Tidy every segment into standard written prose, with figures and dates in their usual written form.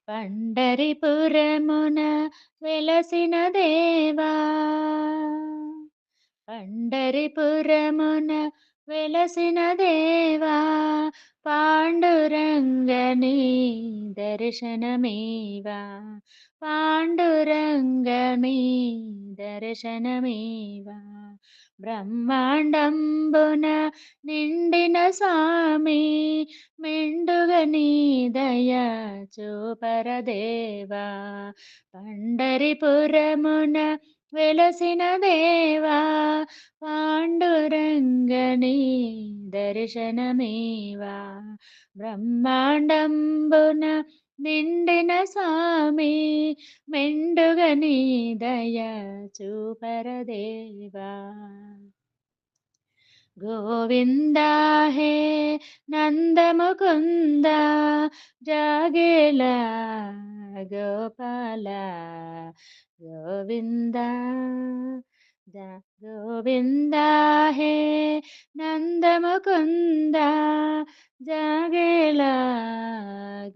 పండరిపురమున వెలసిన దేవా పండరిపురమున వెలసిన దేవా పాండురంగని దర్శనమేవా పాండురంగమీ దర్శనమేవా బ్రహ్మాండంబున నిండిన స్వామి మెండుగ నీ దయ చూపరదేవా పండరిపురమున వెలసిన దేవా పాండురంగని దర్శనమేవా బ్రహ్మాండంబున నిండిన స్వామి మెండుగ నీ దయ చూపరదేవా గోవింద హే నందముకుంద జాగేల గోపాల గోవింద గోవింద హే నందముకుంద జాగేల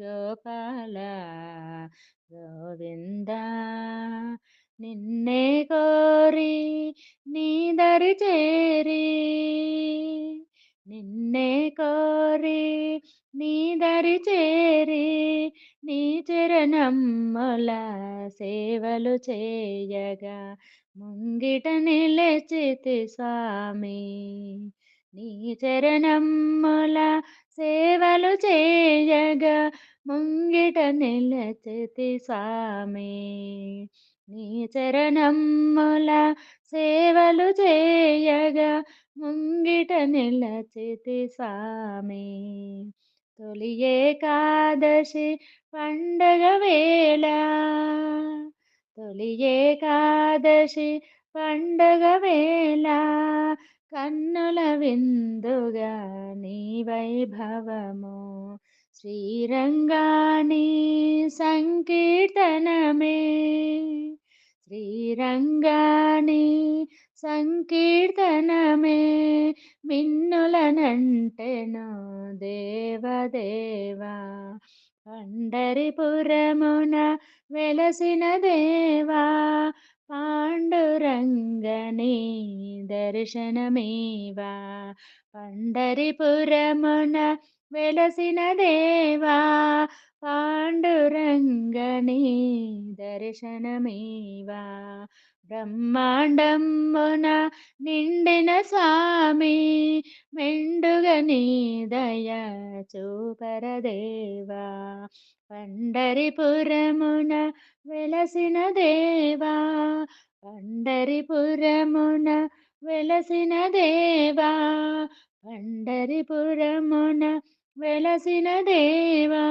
గోపాల గోవింద నిన్నే కోరి నీ దరి చేరి నిన్నే కోరి నీ దరి చేరి నీ చరణముల సేవలు చేయగా ముంగిట నిలచితి స్వామి నీ చరణముల సేవలు చేయగా ముంగిట నిలచితి స్వామి నీ చరణముల సేవలు చేయగా ముంగిట నిలచితి స్వామి తొలి ఏకాదశి పండగ వేళ తొలి ఏకాదశి పండగ వేళ కన్నుల విందుగా నీ వైభవము శ్రీరంగాని సంకీర్తనమే శ్రీరంగాని సంకీర్తనమే మిన్నులనంటెను దేవదేవా పండరిపురమున వెలసిన దేవా పాండురంగని దర్శనమేవా పండరిపురమున వెలసిన దేవా పాండురంగని దర్శనమేవా బ్రహ్మాండమున నిండిన స్వామి మెండుగ నీ దయ చూపరదేవా పండరిపురమున వెలసిన దేవా పండరిపురమున వెలసిన దేవా పండరిపురమున వెలసిన దేవా